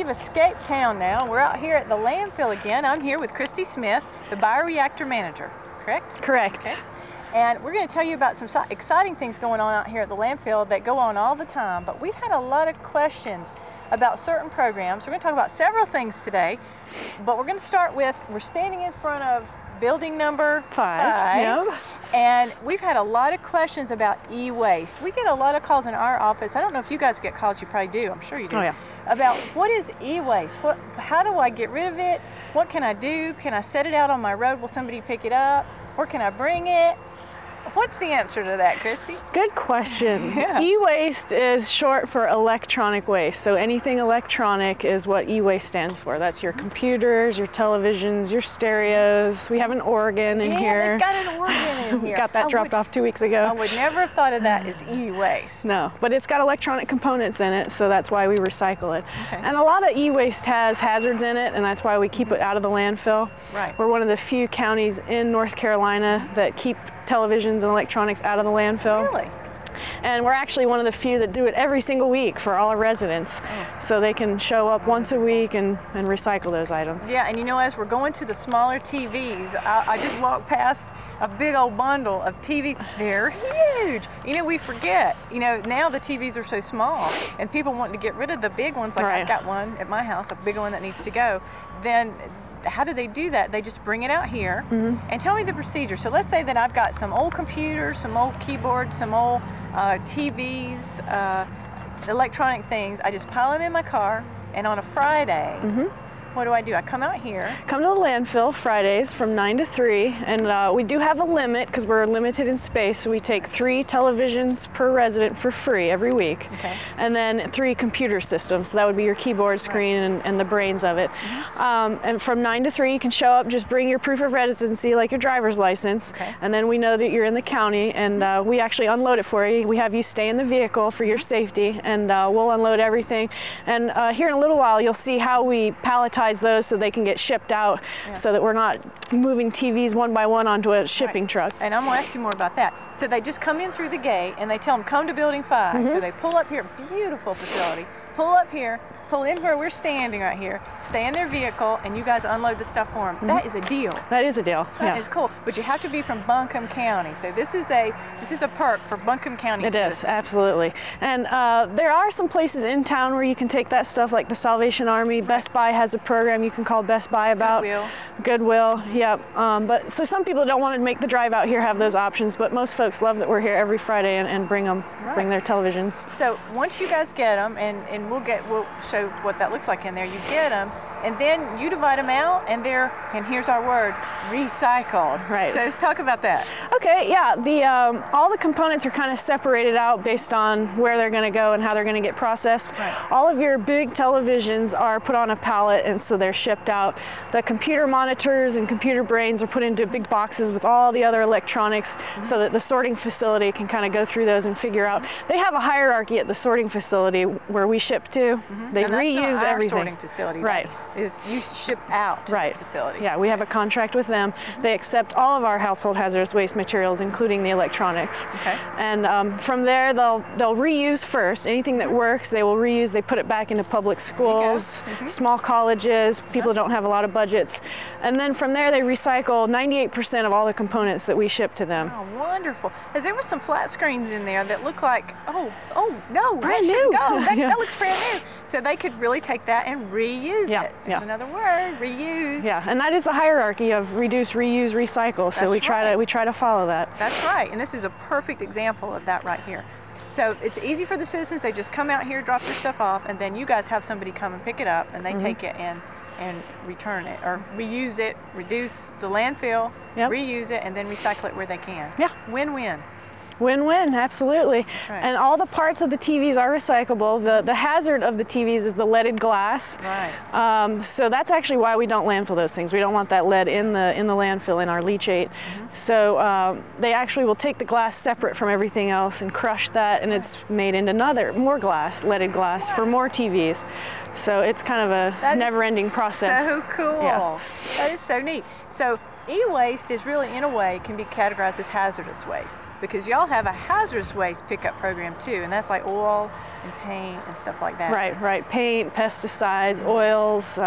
we've escaped town now. We're out here at the landfill again. I'm here with Kristy Smith, the Bioreactor Manager, correct? Correct. Okay. And we're going to tell you about some exciting things going on out here at the landfill that go on all the time. But we've had a lot of questions about certain programs. We're going to talk about several things today. But we're going to start with, we're standing in front of building number 5. Yep. And we've had a lot of questions about eWaste. We get a lot of calls in our office. I don't know if you guys get calls, you probably do, I'm sure you do. Oh, yeah. About what is eWaste? How do I get rid of it? What can I do? Can I set it out on my road? Will somebody pick it up? Where can I bring it? What's the answer to that, Kristy? Good question. Yeah. E-waste is short for electronic waste. So anything electronic is what e-waste stands for. That's your computers, your televisions, your stereos. We have an organ in here. Yeah, they've got an organ in here. Got that dropped off 2 weeks ago. I would never have thought of that as e-waste. No, but it's got electronic components in it, so that's why we recycle it. Okay. And a lot of e-waste has hazards in it, and that's why we keep it out of the landfill. Right. We're one of the few counties in North Carolina that keep televisions and electronics out of the landfill. Really? And we're actually one of the few that do it every single week for all our residents. Oh. So they can show up once a week and recycle those items. Yeah, and you know, as we're going to the smaller TVs, I just walked past a big old bundle of TV. They're huge. You know, we forget. You know, now the TVs are so small, and people want to get rid of the big ones. Like Right. I've got one at my house, a big one that needs to go. Then how do they do that? They just bring it out here. And tell me the procedure. So let's say that I've got some old computers, some old keyboards, some old TVs, electronic things. I just pile them in my car, and on a Friday, what do? I come out here. Come to the landfill Fridays from 9 to 3, and we do have a limit because we're limited in space, so we take 3 televisions per resident for free every week. Okay. And then 3 computer systems, so that would be your keyboard, screen, and the brains of it. And from 9 to 3 you can show up, just bring your proof of residency like your driver's license, and then we know that you're in the county, and we actually unload it for you. We have you stay in the vehicle for your safety, and we'll unload everything. And here in a little while you'll see how we palletize those so they can get shipped out, so that we're not moving TVs one by one onto a shipping truck. And I'm gonna ask you more about that. So they just come in through the gate and they tell them, come to building 5. So they pull up here, beautiful facility, pull up here, pull in where we're standing right here, stay in their vehicle, and you guys unload the stuff for them. That is a deal. That is a deal. That is cool. But you have to be from Buncombe County. So this is a perk for Buncombe County citizens. It is, absolutely. And there are some places in town where you can take that stuff, like the Salvation Army. Best Buy has a program you can call Best Buy about. Goodwill, yep. But so some people don't want to make the drive out here, have those options, but most folks love that we're here every Friday and bring their televisions. So once you guys get them, and we'll show what that looks like in there. You get them, and then you divide them out, and here's our word, recycled. Right. So let's talk about that. Okay, yeah. All the components are kind of separated out based on where they're going to go and how they're going to get processed. Right. All of your big televisions are put on a pallet, and so they're shipped out. The computer monitors and computer brains are put into big boxes with all the other electronics, so that the sorting facility can kind of go through those and figure out. They have a hierarchy at the sorting facility where we ship to. They reuse everything. Sorting facility. Right. Is you ship out to this facility. Yeah, we have a contract with them. They accept all of our household hazardous waste materials, including the electronics. Okay. And from there, they'll reuse first. Anything that works, they will reuse. They put it back into public schools, small colleges, people who don't have a lot of budgets. And then from there, they recycle 98% of all the components that we ship to them. Oh, wonderful. Because there were some flat screens in there that look like, oh no, brand that new. Go. That looks brand new. So they could really take that and reuse it. There's another word, reuse. Yeah, and that is the hierarchy of reduce, reuse, recycle. So we try to follow that. That's right, and this is a perfect example of that right here. So it's easy for the citizens. They just come out here, drop their stuff off, and then you guys have somebody come and pick it up, and they take it and return it, or reuse it, reduce the landfill, reuse it, and then recycle it where they can. Yeah. Win-win. Win-win, absolutely. Right. And all the parts of the TVs are recyclable. The hazard of the TVs is the leaded glass. Right. So that's actually why we don't landfill those things. We don't want that lead in the landfill, in our leachate. So they actually will take the glass separate from everything else and crush that, and it's made into more glass, leaded glass, for more TVs. So it's kind of a never-ending process. So cool. Yeah. That is so neat. So e-waste is really, in a way, can be categorized as hazardous waste, because y'all have a hazardous waste pickup program too, and that's like oil and paint and stuff like that. Right. Paint, pesticides, oils,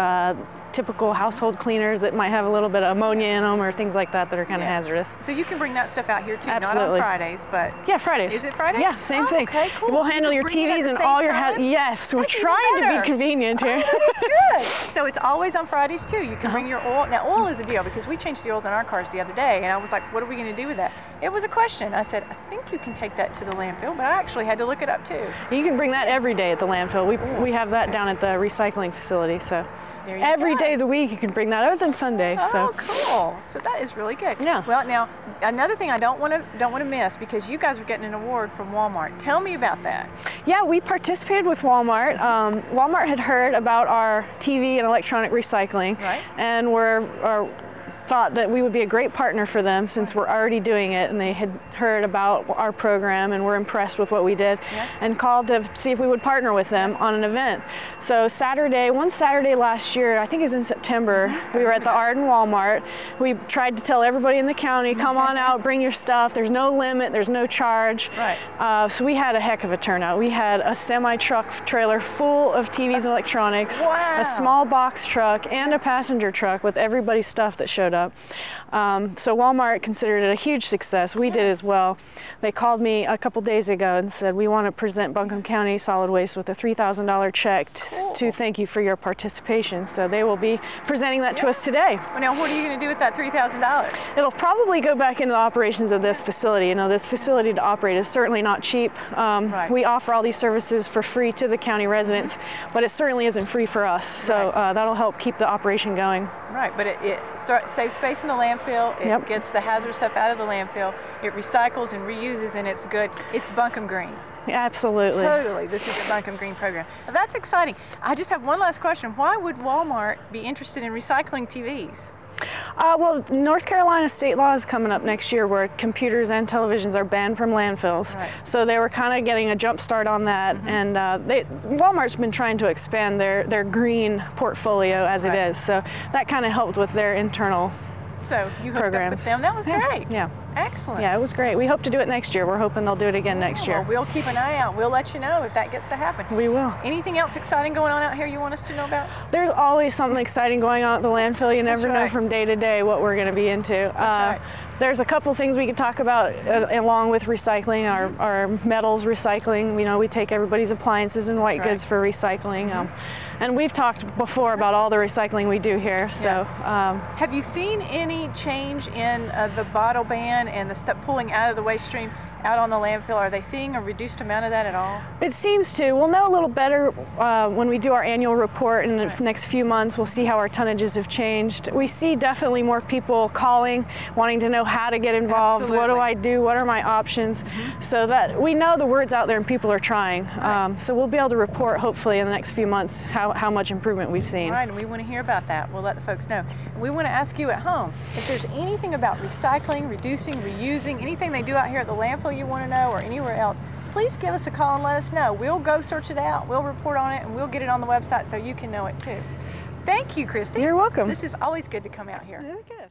typical household cleaners that might have a little bit of ammonia in them or things like that that are kind of hazardous. So you can bring that stuff out here too, Absolutely. not on Fridays, but... Yeah, Fridays. Is it Fridays? Yeah, same thing. Okay, cool. We'll So handle your TVs and all your... Yes, we're trying to be convenient here. Oh, that is good. So it's always on Fridays too. You can bring your oil. Now, oil is a deal because we changed the oils in our cars the other day, and I was like, what are we going to do with that? It was a question. I said, I think you can take that to the landfill, but I actually had to look it up too. You can bring that every day at the landfill. We have that down at the recycling facility, so every day of the week you can bring that, other than Sunday. Oh, cool. So that is really good. Yeah. Well, now another thing I don't want to miss, because you guys are getting an award from Walmart. Tell me about that. Yeah, we participated with Walmart. Walmart had heard about our TV and electronic recycling, and thought that we would be a great partner for them since we're already doing it, and they had heard about our program and were impressed with what we did and called to see if we would partner with them on an event. So one Saturday last year, I think it was in September, we were at the Arden Walmart. We tried to tell everybody in the county, come on out, bring your stuff. There's no limit, there's no charge. So we had a heck of a turnout. We had a semi-truck trailer full of TVs and electronics, a small box truck, and a passenger truck with everybody's stuff that showed up. So Walmart considered it a huge success. We did as well. They called me a couple days ago and said, we want to present Buncombe County Solid Waste with a $3,000 check to thank you for your participation. So they will be presenting that to us today. Well, now, what are you going to do with that $3,000? It'll probably go back into the operations of this facility. You know, this facility to operate is certainly not cheap. We offer all these services for free to the county residents, but it certainly isn't free for us. So that'll help keep the operation going. Right, but it saves space in the landfill, it gets the hazardous stuff out of the landfill, it recycles and reuses, and it's good. It's Buncombe Green. Absolutely. Totally, this is the Buncombe Green program. Now, that's exciting. I just have one last question. Why would Walmart be interested in recycling TVs? Well, North Carolina state law is coming up next year where computers and televisions are banned from landfills. So they were kind of getting a jump start on that, and Walmart's been trying to expand their green portfolio as it is. So that kind of helped with their internal you hooked up with them. That was great. Yeah. Excellent. Yeah, it was great. We hope to do it next year. We're hoping they'll do it again next year. Well, we'll keep an eye out. We'll let you know if that gets to happen. We will. Anything else exciting going on out here you want us to know about? There's always something exciting going on at the landfill. You never know from day to day what we're going to be into. There's a couple things we could talk about along with recycling, our metals recycling. You know, we take everybody's appliances and white goods for recycling. And we've talked before about all the recycling we do here. So, have you seen any change in the bottle ban and the stuff pulling out of the waste stream out on the landfill? Are they seeing a reduced amount of that at all? It seems to. We'll know a little better when we do our annual report in the next few months. We'll see how our tonnages have changed. We see definitely more people calling, wanting to know how to get involved. What do I do? What are my options? So that we know the word's out there and people are trying. So we'll be able to report hopefully in the next few months how much improvement we've seen. Right, and we want to hear about that. We'll let the folks know. And we want to ask you at home, if there's anything about recycling, reducing, reusing, anything they do out here at the landfill you want to know, or anywhere else, please give us a call and let us know. We'll go search it out, we'll report on it, and we'll get it on the website so you can know it too. Thank you, Kristy. You're welcome. This is always good to come out here. Yeah, good.